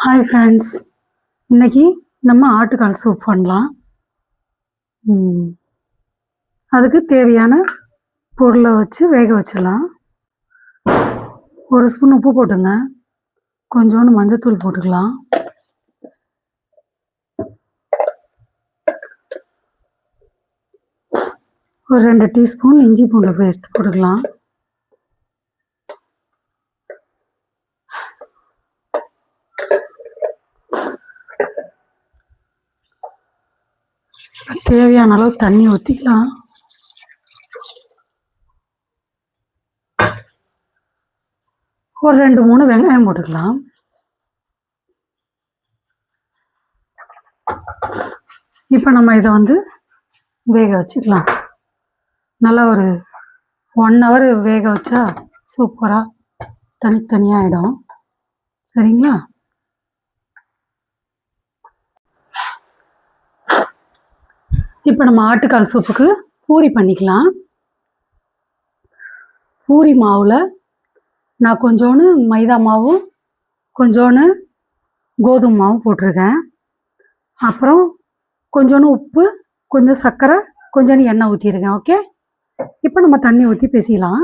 Hi friends, இன்னைக்கு நம்ம ஆட்டுக்கால் சூப் பண்ணலாம். அதுக்கு தேவையான பொருளை வச்சு வேக வச்சிடலாம். ஒரு ஸ்பூன் உப்பு போட்டுங்க, கொஞ்சோண்டு மஞ்சத்தூள் போட்டுக்கலாம், ஒரு 2 டீஸ்பூன் இஞ்சி பூண்டு பேஸ்ட் போட்டுக்கலாம், தேவையான அளவு தண்ணி ஊற்றிக்கலாம். ஒரு 2-3 வெங்காயம் போட்டுக்கலாம். இப்போ நம்ம இதை வேக வச்சுக்கலாம். நல்லா ஒரு 1 hour வேக வச்சா சூப்பராக தனித்தனியாகிடும். சரிங்களா? இப்போ நம்ம ஆட்டுக்கால் சூப்புக்கு பூரி பண்ணிக்கலாம். பூரி மாவில் நான் கொஞ்சோண்டு மைதா மாவும் கொஞ்சோண்டு கோதுமை மாவும் போட்டிருக்கேன். அப்புறம் கொஞ்சோண்டு உப்பு, கொஞ்சம் சர்க்கரை, கொஞ்சோண்டு எண்ணெய் ஊற்றிருக்கேன். ஓகே, இப்போ நம்ம தண்ணி ஊற்றி பேசிக்கலாம்.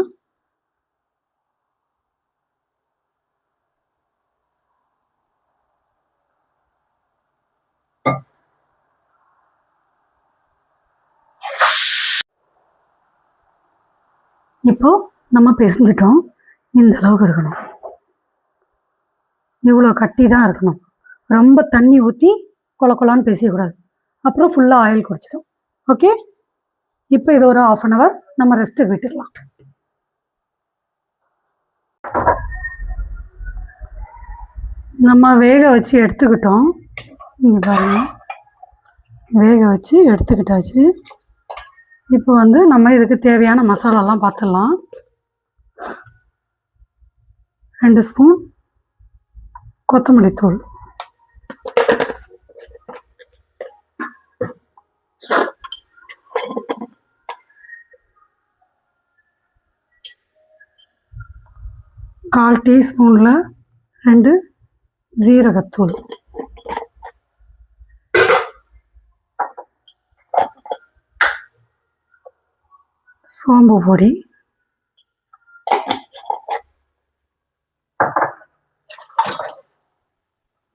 இப்போ நம்ம பிசைஞ்சிட்டோம். இந்த அளவுக்கு இருக்கணும், இவ்வளோ கட்டி தான் இருக்கணும். ரொம்ப தண்ணி ஊற்றி கொலான்னு பேசியக்கூடாது, அப்புறம் ஃபுல்லாக ஆயில் குடிச்சிடும். ஓகே, இப்போ இது ஒரு 1/2 hour நம்ம ரெஸ்ட்டு விட்டுடலாம். நம்ம வேக வச்சு எடுத்துக்கிட்டோம். இங்கே பாருங்க, வேக வச்சு எடுத்துக்கிட்டாச்சு. இப்போ நம்ம இதுக்கு தேவையான மசாலாலாம் பார்த்துடலாம். 2 ஸ்பூன் கொத்தமல்லி தூள், 1/4 டீஸ்பூனில் 2 ஜீரகத்தூள், சோம்பு பொடி,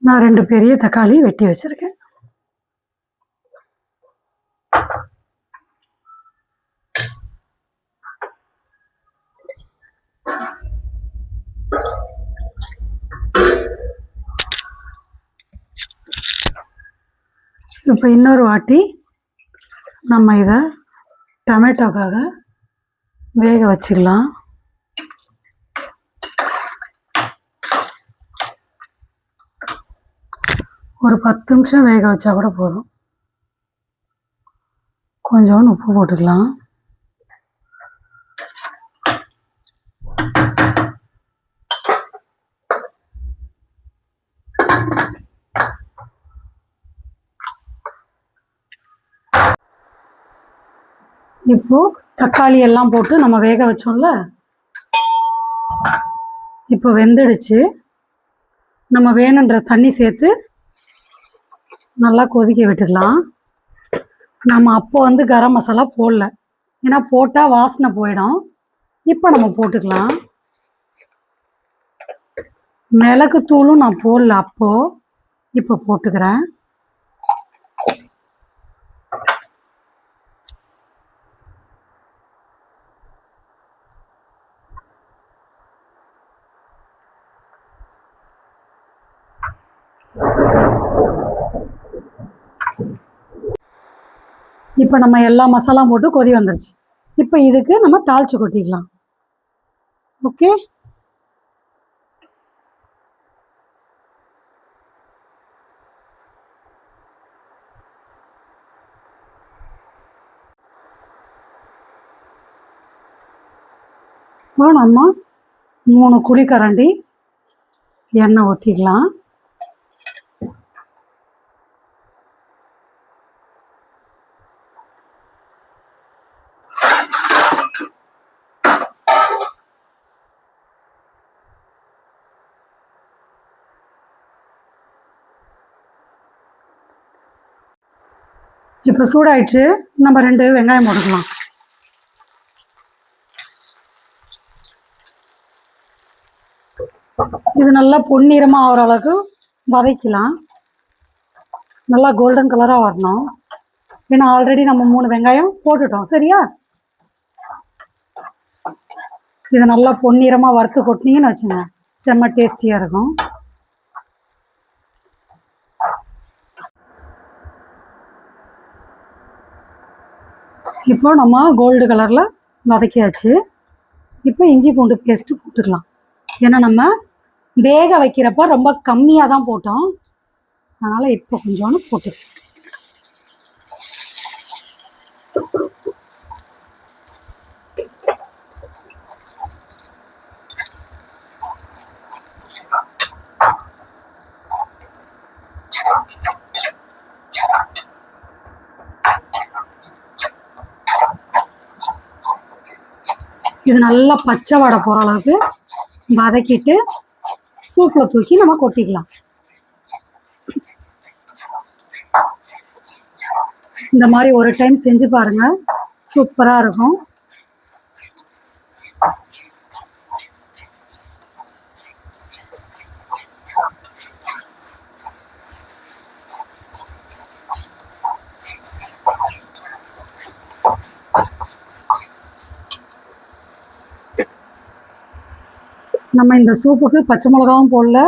நான் 2 பெரிய தக்காளி வெட்டி வச்சிருக்கேன். இப்போ இன்னொரு வாட்டி நம்ம இதை டொமேட்டோக்காக வேக வச்சுக்கலாம். ஒரு 10 நிமிஷம் வேக வச்சா கூட போதும். கொஞ்சோண்டு உப்பு போட்டுக்கலாம். இப்போ தக்காளி எல்லாம் போட்டு நம்ம வேக வச்சோம்ல, இப்போ வெந்துடுச்சு. நம்ம வேணுன்ற தண்ணி சேர்த்து நல்லா கொதிக்க விட்டுக்கலாம். நம்ம அப்போ கரம் மசாலா போடல, ஏன்னா போட்டால் வாசனை போயிடும். இப்போ நம்ம போட்டுக்கலாம். மிளகு தூளும் நான் போடல அப்போ, இப்போ போட்டுக்கிறேன். இப்போ நம்ம எல்லா மசாலா போட்டு கொதி வந்துருச்சு. இப்போ இதுக்கு நம்ம தாளிச்சு கொட்டிக்கலாம். ஓகே, இப்போ நம்ம 3 குழிக்கரண்டி எண்ணெய் ஊற்றிக்கலாம். இப்போ சூடாயிடுச்சு, நம்ம 2 வெங்காயம் போட்டுக்கலாம். இது நல்லா பொன்னிறமாக ஆகிற அளவுக்கு வதக்கலாம். நல்லா கோல்டன் கலராக வரணும். ஏன்னா ஆல்ரெடி நம்ம 3 வெங்காயம் போட்டுட்டோம். சரியா? இதை நல்லா பொன்னிறமாக வறுத்து கொட்டினீங்கன்னு வச்சுங்க, செம்ம டேஸ்டியாக இருக்கும். இப்போ நம்ம கோல்டு கலரில் வதக்கியாச்சு. இப்போ இஞ்சி பூண்டு பேஸ்ட்டு போட்டுக்கலாம். ஏன்னா நம்ம வேக வைக்கிறப்ப ரொம்ப கம்மியாக தான் போட்டோம், அதனால் இப்போ கொஞ்சோன்னு போட்டுக்கலாம். இது நல்லா பச்சை வடை போகிற அளவுக்கு வதக்கிட்டு சூப்பில் தூக்கி நம்ம கொட்டிக்கலாம். இந்த மாதிரி ஒரு டைம் செஞ்சு பாருங்கள், சூப்பராக இருக்கும். நம்ம இந்த சூப்புக்கு பச்சை மிளகாவும் போடல,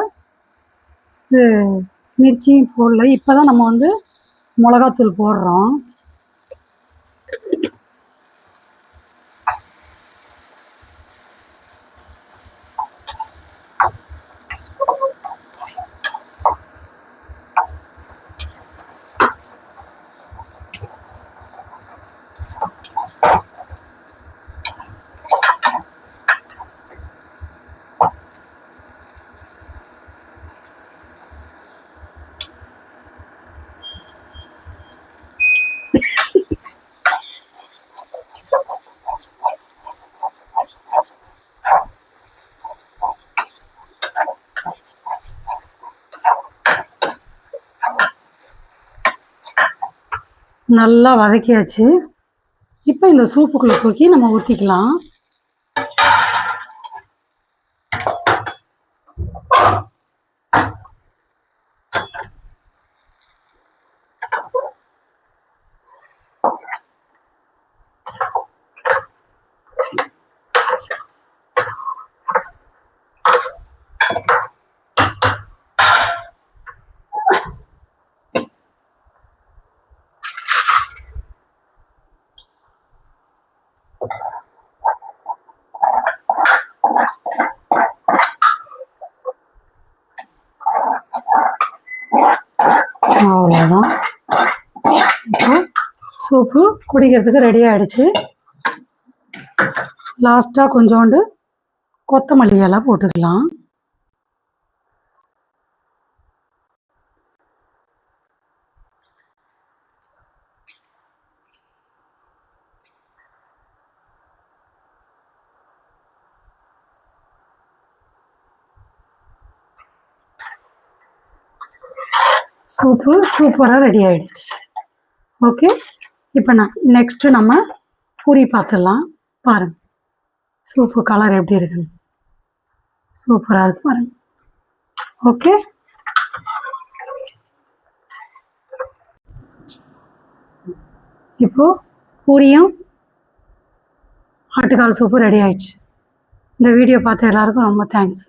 மிர்ச்சியும் போடல. இப்போ தான் நம்ம வந்து மிளகாத்தூள் போடுறோம். நல்லா வதக்கியாச்சு. இப்போ இந்த சூப்புக்குள்ளே தூக்கி நம்ம ஊற்றிக்கலாம். அவ்வளோதான். இப்போ சூப்பு குடிக்கிறதுக்கு ரெடி ஆகிடுச்சு. லாஸ்ட்டாக கொஞ்சோண்டு கொத்தமல்லி இலை போட்டுக்கலாம். சூப்பு சூப்பராக ரெடி ஆகிடுச்சு. ஓகே, இப்போ நெக்ஸ்ட்டு நம்ம பூரி பார்த்துடலாம். பாருங்கள் சூப்பு கலர் எப்படி இருக்குன்னு, சூப்பராக இருக்கு பாருங்கள். ஓகே, இப்போது பூரியும் ஆட்டுக்கால் சூப்பு ரெடி ஆயிடுச்சு. இந்த வீடியோ பார்த்த எல்லாருக்கும் ரொம்ப தேங்க்ஸ்.